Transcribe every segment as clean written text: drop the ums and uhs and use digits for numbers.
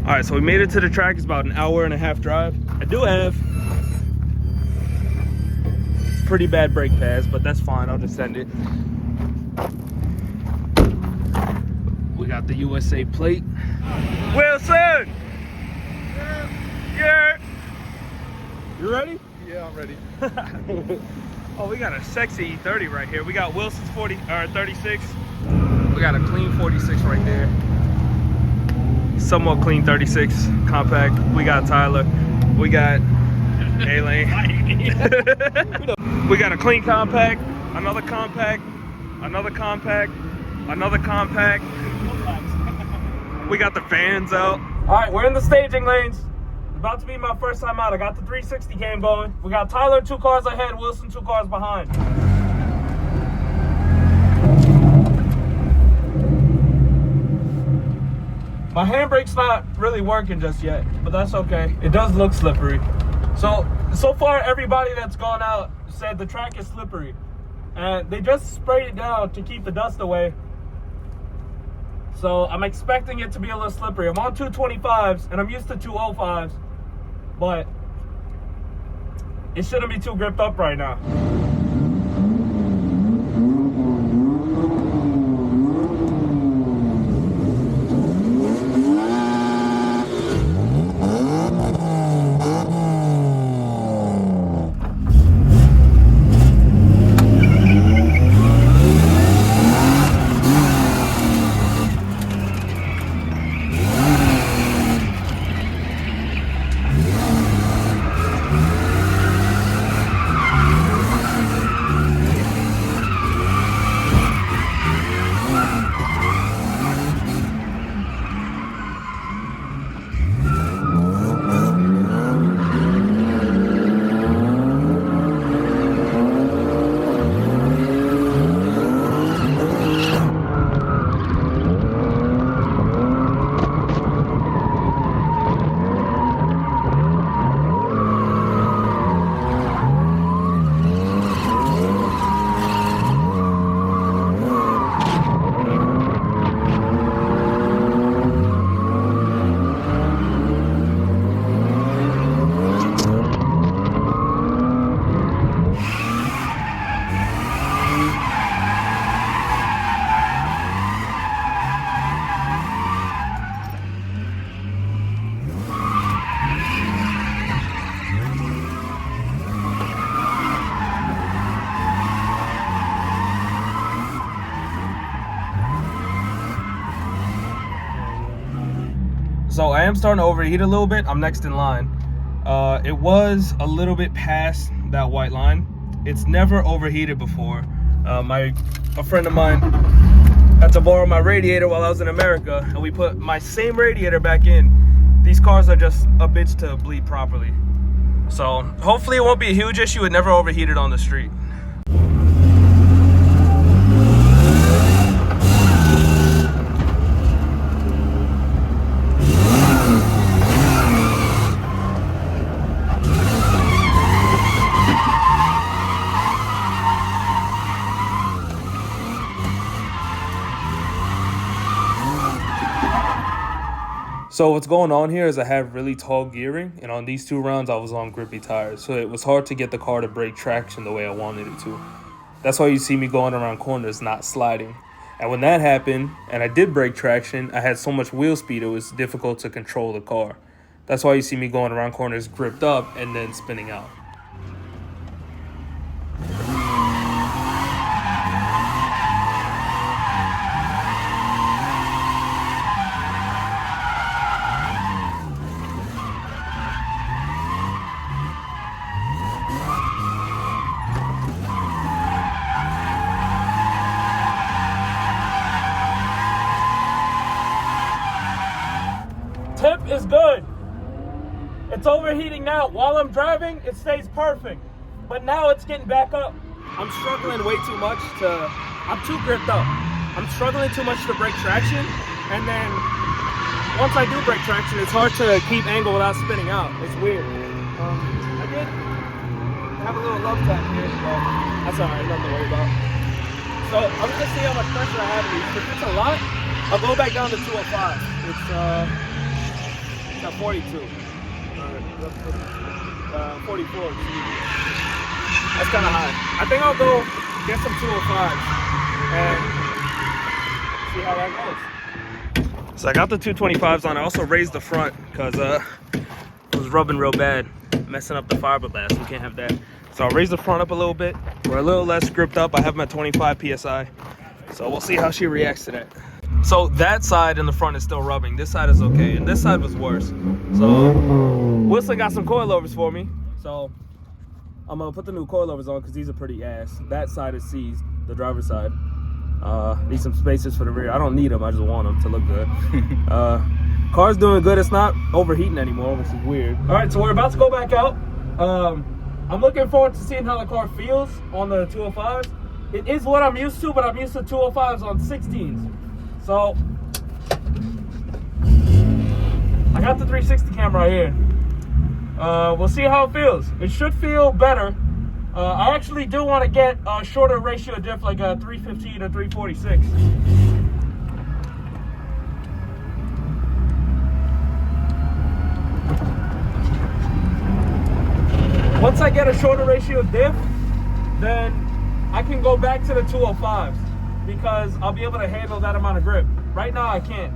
All right, so we made it to the track. It's about an hour and a half drive. I do have pretty bad brake pads, but that's fine. I'll just send it. We got the USA plate. Wilson! Yeah. You ready? Yeah, I'm ready. Oh, we got a sexy E30 right here. We got Wilson's 36. We got a clean 46 right there. Somewhat clean 36 compact. We got Tyler. We got A-Lane. We got a clean compact, another compact, another compact, another compact. We got the fans out. All right, we're in the staging lanes. About to be my first time out. I got the 360 cam going. We got Tyler 2 cars ahead, Wilson 2 cars behind. My handbrake's not really working just yet, but that's okay. It does look slippery. So far, everybody that's gone out said the track is slippery. And they just sprayed it down to keep the dust away. So I'm expecting it to be a little slippery. I'm on 225s and I'm used to 205s, but it shouldn't be too gripped up right now. So I am starting to overheat a little bit. I'm next in line. It was a little bit past that white line. It's never overheated before. A friend of mine had to borrow my radiator while I was in America, and we put my same radiator back in. These cars are just a bitch to bleed properly. So hopefully it won't be a huge issue. It never overheated on the street. So what's going on here is I have really tall gearing, and on these 2 rounds I was on grippy tires, so it was hard to get the car to break traction the way I wanted it to. That's why you see me going around corners, not sliding. And when that happened, and I did break traction, I had so much wheel speed it was difficult to control the car. That's why you see me going around corners gripped up and then spinning out. Temp is good. It's overheating now. While I'm driving, it stays perfect. But now it's getting back up. I'm struggling way too much I'm too gripped up. I'm struggling too much to break traction. And then once I do break traction, it's hard to keep angle without spinning out. It's weird. I did have a little love tap here, but that's all right, nothing to worry about. So I'm gonna see how much pressure I have in these. If it's a lot, I'll go back down to 205. 42. 44. That's kind of high. I think I'll go get some 205s and see how that goes. So I got the 225s on. I also raised the front because it was rubbing real bad, messing up the fiberglass. We can't have that. So I'll raise the front up a little bit. We're a little less gripped up. I have my 25 PSI. So we'll see how she reacts to that. So that side in the front is still rubbing. This side is okay, and this side was worse. So Wilson got some coilovers for me. So I'm gonna put the new coilovers on because these are pretty ass. That side is seized, the driver's side. Need some spacers for the rear. I don't need them, I just want them to look good. Car's doing good. It's not overheating anymore, which is weird. All right, so we're about to go back out. I'm looking forward to seeing how the car feels on the 205s. It is what I'm used to, but I'm used to 205s on 16s. So I got the 360 camera right here. We'll see how it feels. It should feel better. I actually do want to get a shorter ratio diff, like a 315 or 346. Once I get a shorter ratio diff, then I can go back to the 205s because I'll be able to handle that amount of grip. Right now I can't.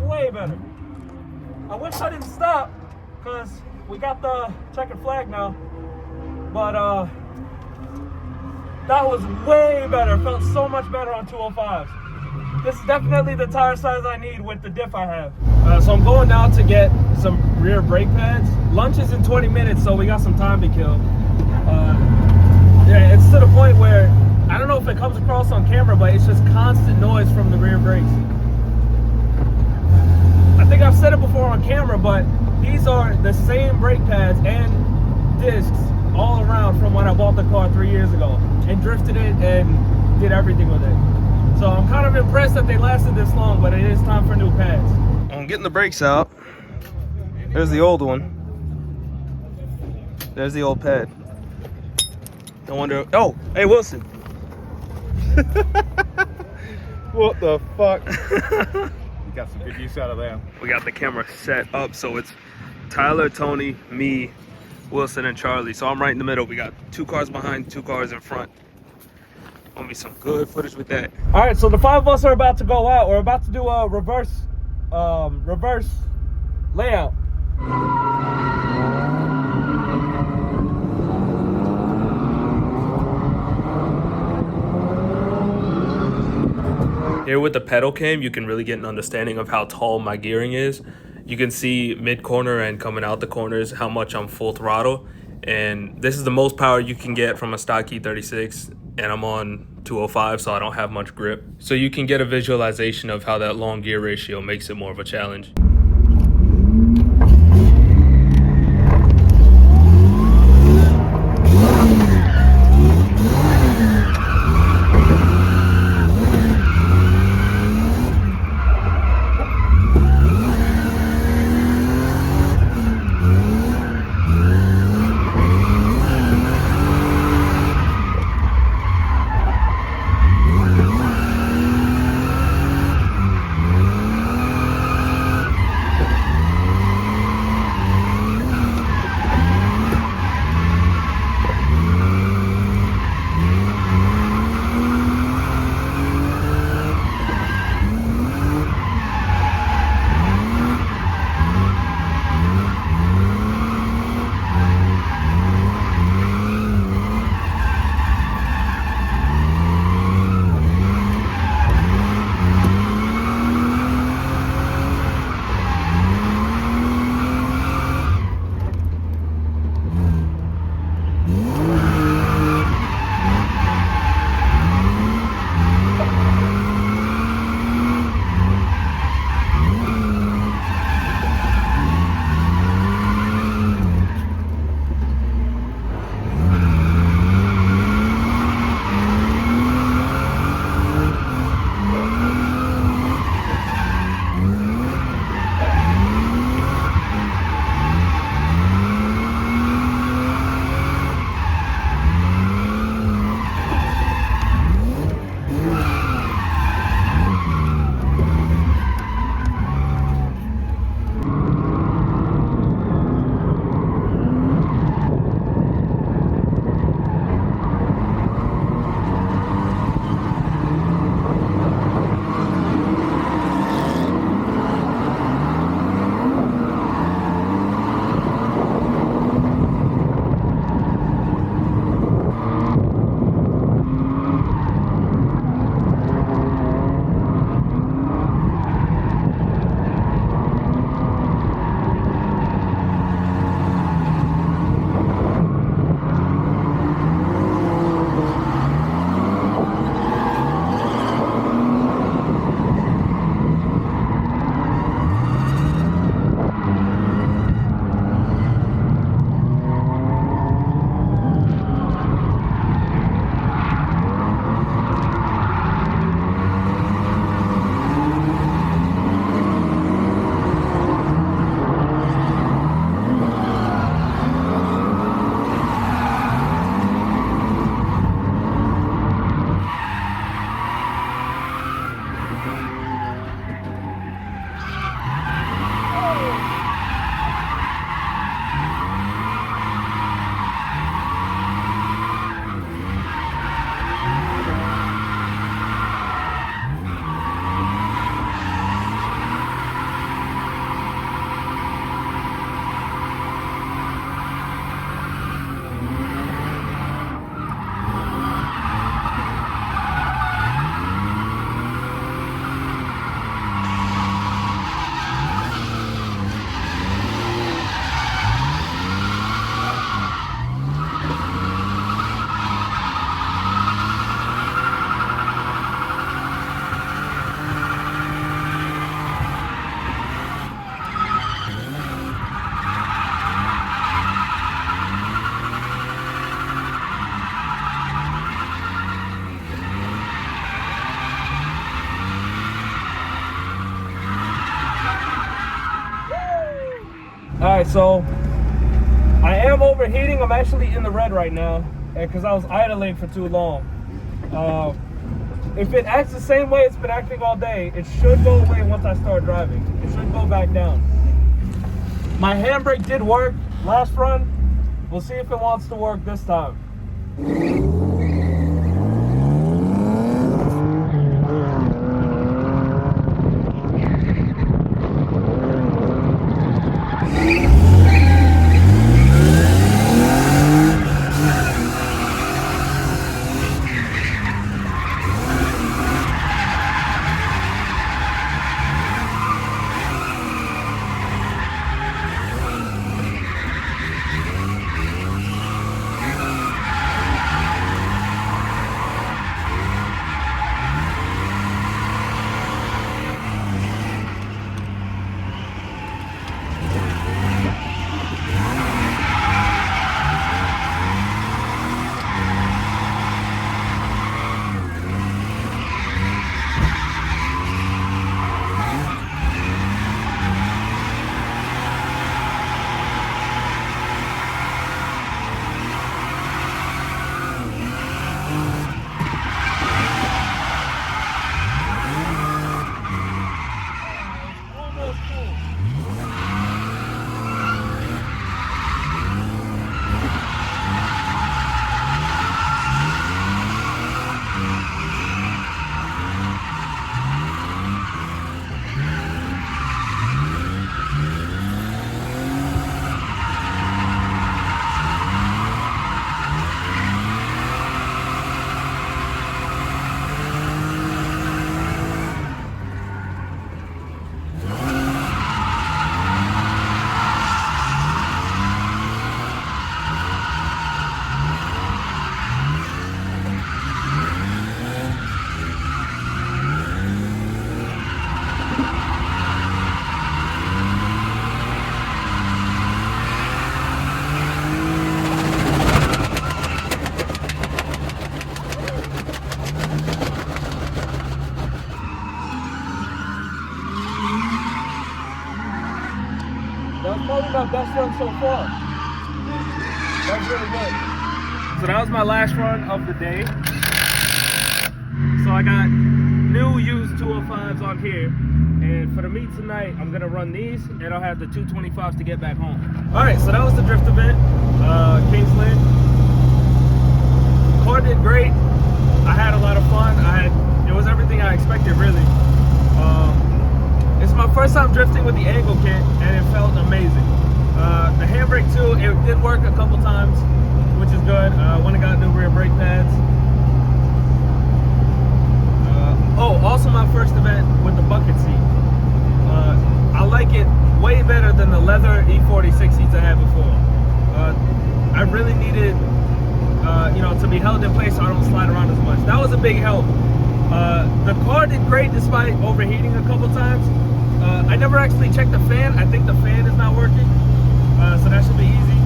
Way better. I wish I didn't stop because we got the checkered flag now, but that was way better. Felt so much better on 205s. This is definitely the tire size I need with the diff I have. So I'm going now to get some rear brake pads. Lunch is in 20 minutes, so we got some time to kill. Yeah, it's to the point where I don't know if it comes across on camera, but it's just constant noise from the rear brakes. I think I've said it before on camera, but these are the same brake pads and discs all around from when I bought the car 3 years ago and drifted it and did everything with it. So I'm kind of impressed that they lasted this long, but it is time for new pads. I'm getting the brakes out. There's the old one. There's the old pad. No wonder. Oh, hey Wilson. What the fuck? You got some good use out of that. We got the camera set up so it's Tyler, Tony, me, Wilson, and Charlie. So I'm right in the middle. We got 2 cars behind, 2 cars in front. Gonna be some good footage with that. All right, so the 5 of us are about to go out. We're about to do a reverse layout. Here with the pedal cam, you can really get an understanding of how tall my gearing is. You can see mid-corner and coming out the corners how much I'm full throttle. And this is the most power you can get from a stock E36, and I'm on 205, so I don't have much grip. So you can get a visualization of how that long gear ratio makes it more of a challenge. Alright, so I am overheating. I'm actually in the red right now because I was idling for too long. If it acts the same way it's been acting all day, it should go away once I start driving. It should go back down. My handbrake did work last run. We'll see if it wants to work this time. been my best run so far. That's really good. So that was my last run of the day. So I got new used 205s on here. And for the meet tonight, I'm gonna run these and I'll have the 225s to get back home. All right, so that was the drift event, Kingsland. Car did great. I had a lot of fun. It was everything I expected, really. It's my first time drifting with the angle kit, and it felt amazing. The handbrake too, it did work a couple times, which is good. When I got new rear brake pads. Also my first event with the bucket seat. I like it way better than the leather E36 seats I had before. I really needed, to be held in place so I don't slide around as much. That was a big help. The car did great despite overheating a couple times. I never actually checked the fan. I think the fan is not working, so that should be easy.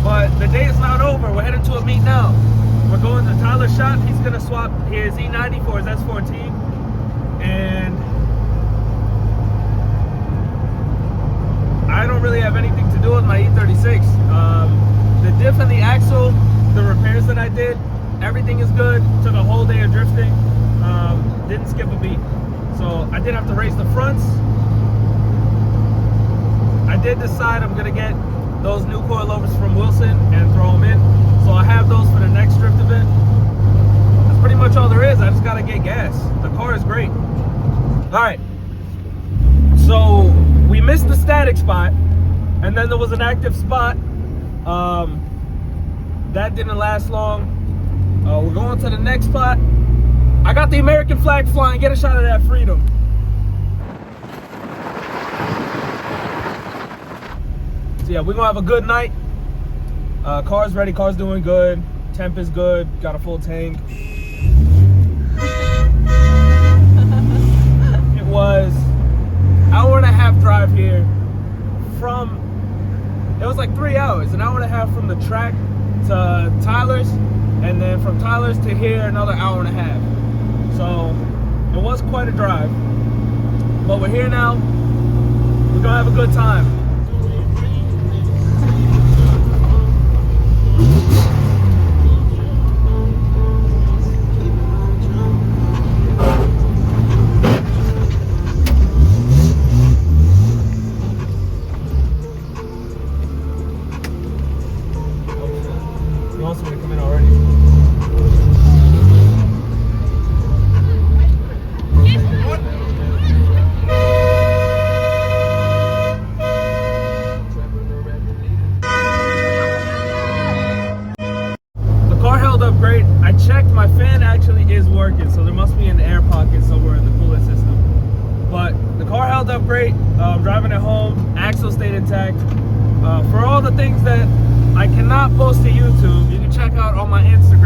But the day is not over. We're headed to a meet now. We're going to Tyler's shop. He's gonna swap his E90 for his S14, and I don't really have anything to do with my E36. The diff and the axle, the repairs that I did, everything is good. Took a whole day of drifting. Didn't skip a beat. So I did have to race the fronts. I did decide I'm gonna get those new coilovers from Wilson and throw them in. So I have those for the next drift event. That's pretty much all there is. I just gotta get gas. The car is great. All right. So we missed the static spot, and then there was an active spot. That didn't last long. We're going to the next spot. I got the American flag flying. Get a shot of that freedom. So yeah, we're gonna have a good night. Car's ready, car's doing good. Temp is good, got a full tank. It was an hour and a half drive here from, it was like 3 hours, an hour and a half from the track to Tyler's, and then from Tyler's to here, another hour and a half. So it was quite a drive, but we're here now. We're gonna have a good time. You want somebody to come in already? Up great. I checked, my fan actually is working, so there must be an air pocket somewhere in the cooling system. But the car held up great. I'm driving it home. Axle stayed intact. For all the things that I cannot post to YouTube, you can check out on my Instagram.